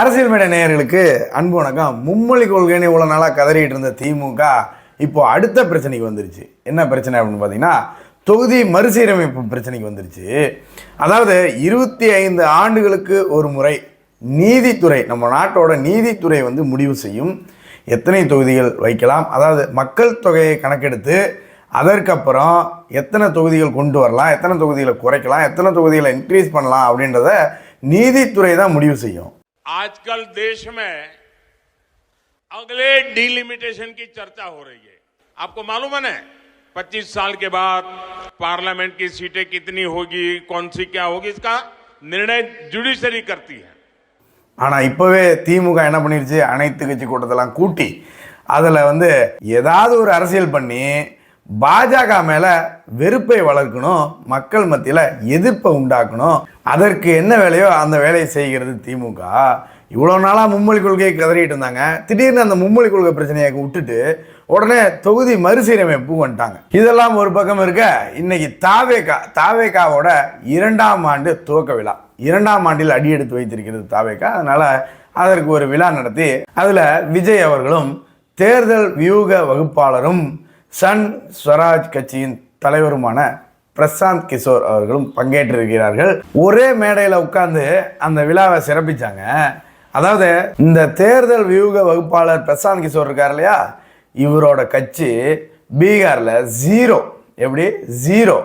அரசியல் மேடை நேயர்களுக்கு அன்பு வணக்கம். மும்மொழி கொள்கைன்னு இவ்வளோ நாளாக கதறிட்டு இருந்த திமுக இப்போ அடுத்த பிரச்சனைக்கு வந்துருச்சு. என்ன பிரச்சனை அப்படின்னு பார்த்தீங்கன்னா, தொகுதி மறுசீரமைப்பு பிரச்சனைக்கு வந்துருச்சு. அதாவது 25 ஆண்டுகளுக்கு ஒரு முறை நீதித்துறை, நம்ம நாட்டோட நீதித்துறை முடிவு செய்யும் எத்தனை தொகுதிகள் வைக்கலாம், அதாவது மக்கள் தொகையை கணக்கெடுத்து அதற்கப்புறம் எத்தனை தொகுதிகள் கொண்டு வரலாம், எத்தனை தொகுதிகளை குறைக்கலாம், எத்தனை தொகுதிகளை இன்க்ரீஸ் பண்ணலாம் அப்படின்றத நீதித்துறை தான் முடிவு செய்யும். आजकल देश में अगले डिलिमिटेशन की चर्चा हो रही है. आपको मालूम है 25 साल के बाद पार्लियामेंट की सीटें कितनी होगी, कौन सी क्या होगी, इसका निर्णय जुडिशरी करती है. ஆனா இப்பவே திமுக என்ன பண்ணிருச்சு, அனைத்து கட்சி கூட்டத்தெல்லாம் கூட்டி அதுல ஏதாவது ஒரு அரசியல் பண்ணி பாஜக மேல வெறுப்பை வளர்க்கணும், மக்கள் மத்தியில எதிர்ப்பை உண்டாக்கணும். அதற்கு என்ன வேலையோ அந்த வேலையை செய்கிறது திமுக. இவ்வளவு நாளா மும்மொழி கொள்கையை கதறிட்டு இருந்தாங்க. திடீர்னு அந்த மும்மொழி கொள்கை பிரச்சனையை விட்டுட்டு உடனே தொகுதி மறுசீரமைப்பு வந்துட்டாங்க. இதெல்லாம் ஒரு பக்கம் இருக்க, இன்னைக்கு தாவேகாவோட 2ஆம் ஆண்டு துவக்க விழா, 2ஆம் ஆண்டில் அடி எடுத்து வைத்திருக்கிறது தாவேகா. அதனால அதற்கு ஒரு விழா நடத்தி அதுல விஜய் அவர்களும் தேர்தல் வியூக வகுப்பாளரும் சன் ஸ்வராஜ் கட்சியின் தலைவருமான பிரசாந்த் கிஷோர் அவர்களும் பங்கேற்றிருக்கிறார்கள். ஒரே மேடையில் உட்கார்ந்து அந்த விழாவை சிறப்பிச்சாங்க. அதாவது இந்த தேர்தல் வியூக வகுப்பாளர் பிரசாந்த் கிஷோர் இருக்கார் இல்லையா, இவரோட கட்சி பீகாரில் 0, எப்படி 0.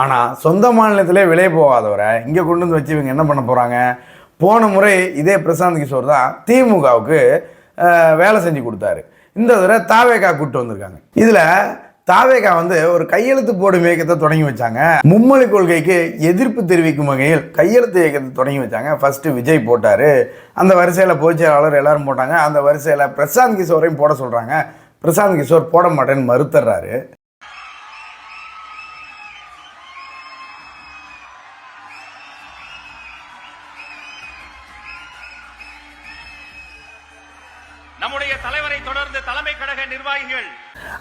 ஆனால் சொந்த மாநிலத்திலே விலை போகாதவரை இங்கே கொண்டு வந்து வச்சு இவங்க என்ன பண்ண போகிறாங்க? போன முறை இதே பிரசாந்த் கிஷோர் தான் திமுகவுக்கு வேலை செஞ்சு கொடுத்தாரு. இந்த தடவை தாவேகா கூப்பிட்டு வந்திருக்காங்க. இதில் தாவேகா ஒரு கையெழுத்து போடும் இயக்கத்தை தொடங்கி வச்சாங்க. மும்மொழி கொள்கைக்கு எதிர்ப்பு தெரிவிக்கும் வகையில் கையெழுத்து இயக்கத்தை தொடங்கி வச்சாங்க. ஃபர்ஸ்ட் விஜய் போட்டாரு, அந்த வரிசையில் பொதுச்செயலாளர் எல்லாரும் போட்டாங்க. அந்த வரிசையில் பிரசாந்த் கிஷோரையும் போட சொல்றாங்க. பிரசாந்த் கிஷோர் போட மாட்டேன்னு மறுத்துறாரு. நம்முடைய தலைவரை தொடர்ந்து தலைமை கழக நிர்வாகிகள்.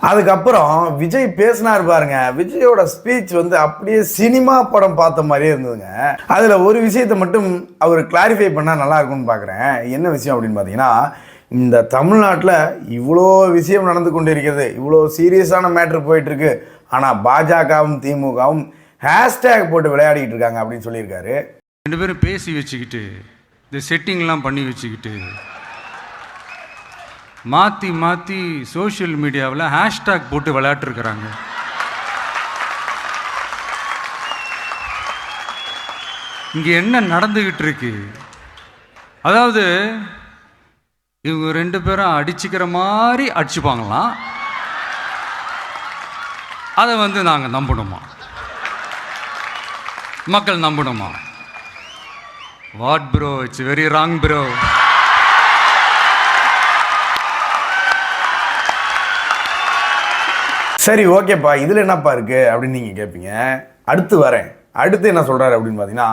அதுக்கப்புறம் விஜய் பேசினார் பாருங்க. விஜயோட ஸ்பீச் அப்படியே சினிமா படம் பார்த்த மாதிரியே இருந்ததுங்க. அதுல ஒரு விஷயத்தை மட்டும் அவர் கிளாரிஃபை பண்ணா நல்லா இருக்கும்னு பாக்குறேன். என்ன விஷயம் அப்படின்னு பாத்தீங்கன்னா, இந்த தமிழ்நாட்டில் இவ்வளோ விஷயம் நடந்து கொண்டு இருக்கிறது, இவ்வளோ சீரியஸான மேட்ரு போயிட்டு இருக்கு, ஆனா பாஜகவும் திமுகவும் ஹேஷ்டேக் போட்டு விளையாடிட்டு இருக்காங்க அப்படின்னு சொல்லியிருக்காரு. 2 பேரும் பேசி வச்சுக்கிட்டு இந்த செட்டிங்லாம் பண்ணி வச்சுக்கிட்டு மாற்றி மாற்றி சோஷியல் மீடியாவில் ஹேஷ்டாக் போட்டு விளையாட்டுருக்கிறாங்க. இங்கே என்ன நடந்துக்கிட்டு இருக்கு? அதாவது இவங்க 2 பேரும் அடிச்சுக்கிற மாதிரி அடிச்சுப்பாங்களாம். அதை நாங்கள் நம்பணுமா? மக்கள் நம்பணுமா? What bro, it's very wrong bro. சரி, ஓகேப்பா, இதில் என்னப்பா இருக்குது அப்படின்னு நீங்கள் கேட்பீங்க. அடுத்து என்ன சொல்கிறாரு அப்படின்னு பார்த்தீங்கன்னா,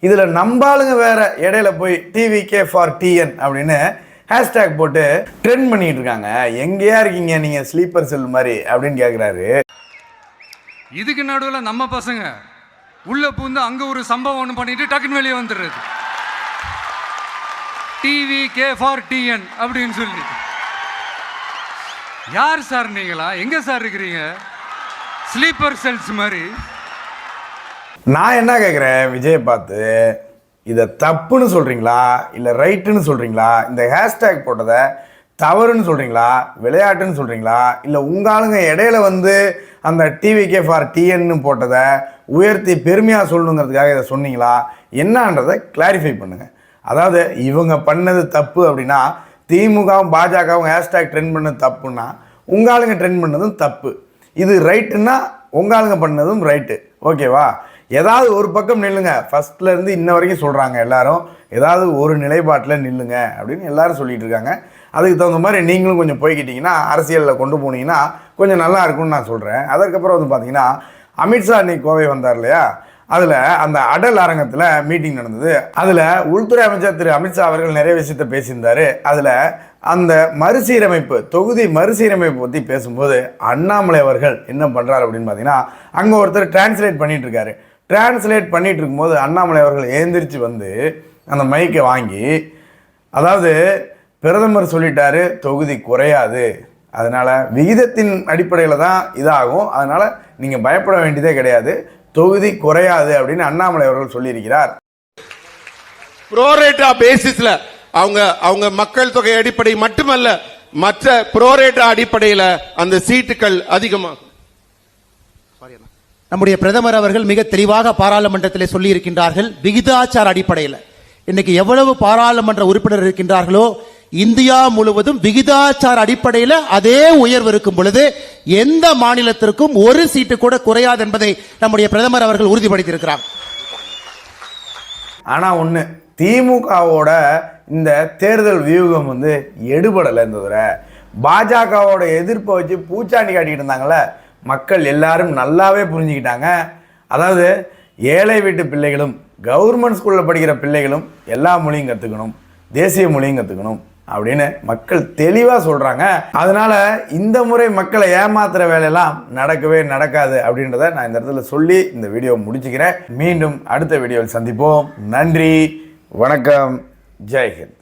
இதில் நம்பாளுங்க வேற இடையில போய் டிவிகே ஃபார் டிஎன் அப்படின்னு ஹேஷ்டேக் போட்டு ட்ரெண்ட் பண்ணிட்டு இருக்காங்க. எங்கேயா இருக்கீங்க நீங்கள் ஸ்லீப்பர் செல் மாதிரி அப்படின்னு கேட்குறாரு. இதுக்கு நடுவில் நம்ம பசங்க உள்ள பூந்து அங்கே ஒரு சம்பவம் ஒன்று பண்ணிட்டு டக்குன்னு வெளியே வந்துடுறது. டிவிகே ஃபார் டிஎன் அப்படின்னு சொல்லி. யார் சார் நீங்களா? எங்க சார் இருக்கிறீங்க? ஸ்லீப்பர் செல்ஸ் மாதிரி. நான் என்ன கேட்குறேன், விஜய் பார்த்து இதை தப்புன்னு சொல்றீங்களா இல்லை ரைட்டுன்னு சொல்றீங்களா? இந்த ஹேஷ்டேக் போட்டதை தவறுன்னு சொல்றீங்களா, விளையாட்டுன்னு சொல்றீங்களா, இல்லை உங்களுங்க இடையில அந்த டிவிகே ஃபார் டிஎன்னு போட்டதை உயர்த்தி பெருமையாக சொல்லணுங்கிறதுக்காக இதை சொன்னீங்களா? என்னன்றதை கிளாரிஃபை பண்ணுங்க. அதாவது இவங்க பண்ணது தப்பு அப்படின்னா, திமுகவும் பாஜகவும் ஹேஷ்டேக் ட்ரெண்ட் பண்ணது தப்புன்னா உங்களுங்க ட்ரெண்ட் பண்ணதும் தப்பு. இது ரைட்டுன்னா உங்களுங்க பண்ணதும் ரைட்டு. ஓகேவா? ஏதாவது ஒரு பக்கம் நில்லுங்க. ஃபர்ஸ்ட்ல இருந்து இன்ன வரைக்கும் சொல்கிறாங்க எல்லாரும், ஏதாவது ஒரு நிலைப்பாட்டில் நில்லுங்க அப்படின்னு எல்லாரும் சொல்லிட்டு இருக்காங்க. அதுக்கு தகுந்த மாதிரி நீங்களும் கொஞ்சம் போய்கிட்டிங்கன்னா, அரசியலில் கொண்டு போனீங்கன்னா கொஞ்சம் நல்லா இருக்கும்னு நான் சொல்கிறேன். அதற்கப்புறம் பார்த்தீங்கன்னா, அமித்ஷா இன்னைக்கு கோவை வந்தார் இல்லையா, அதில் அந்த அடல் அரங்கத்தில் மீட்டிங் நடந்தது. அதில் உள்துறை அமைச்சர் திரு அமித்ஷா அவர்கள் நிறைய விஷயத்தை பேசியிருந்தார். அதில் அந்த மறுசீரமைப்பு, தொகுதி மறுசீரமைப்பு பற்றி பேசும்போது அண்ணாமலை அவர்கள் என்ன பண்ணுறாரு அப்படின்னு பார்த்தீங்கன்னா, அங்கே ஒருத்தர் டிரான்ஸ்லேட் பண்ணிட்டு இருக்காரு. டிரான்ஸ்லேட் பண்ணிட்டு இருக்கும்போது அண்ணாமலை அவர்கள் எழுந்திரிச்சு அந்த மைக்கை வாங்கி அதாவது பிரதமர் சொல்லிட்டாரு தொகுதி குறையாது, அதனால் விகிதத்தின் அடிப்படையில் தான் இதாகும், அதனால் நீங்கள் பயப்பட வேண்டியதே கிடையாது, தொகுதி குறையாது அப்படின்னு அண்ணாமலை அவர்கள் சொல்லியிருக்கிறார். புரோரேட்டா பேசிஸ்ல அவங்க மக்கள் தொகை அடிப்படை மட்டுமல்ல, மற்ற புரோரேட்டா அடிப்படையில் அந்த சீட்டுகள் அதிகமாகும். நம்முடைய பிரதமர் அவர்கள் மிக தெளிவாக பாராளுமன்றத்தில் சொல்லி இருக்கின்றார்கள், விகிதாச்சார அடிப்படையில். இன்னைக்கு எவ்வளவு பாராளுமன்ற உறுப்பினர் இருக்கின்றார்களோ இந்தியா முழுவதும் விகிதாச்சார அடிப்படையில் அதே உயர்வு இருக்கும் பொழுது எந்த மாநிலத்திற்கும் ஒரு சீட்டு கூட குறையாது என்பதை நம்முடைய பிரதமர் அவர்கள் உறுதிப்படுத்தியிருக்கிறார். ஆனால் ஒன்று, திமுகவோட இந்த தேர்தல் வியூகம் வந்து எடுபடலை. இந்த தடவை பாஜகவோட எதிர்ப்பை வச்சு பூச்சாண்டி காட்டிக்கிட்டு இருந்தாங்கள, மக்கள் எல்லாரும் நல்லாவே புரிஞ்சுக்கிட்டாங்க. அதாவது ஏழை வீட்டு பிள்ளைகளும் கவர்மெண்ட் ஸ்கூலில் படிக்கிற பிள்ளைகளும் எல்லா மொழியும் கற்றுக்கணும், தேசிய மொழியும் கற்றுக்கணும் அப்படின்னு மக்கள் தெளிவாக சொல்கிறாங்க. அதனால் இந்த முறை மக்களை ஏமாத்துகிற வேலையெல்லாம் நடக்கவே நடக்காது அப்படின்றத நான் இந்த இடத்துல சொல்லி இந்த வீடியோ முடிச்சுக்கிறேன். மீண்டும் அடுத்த வீடியோவில் சந்திப்போம். நன்றி, வணக்கம், ஜெய்ஹிந்த்.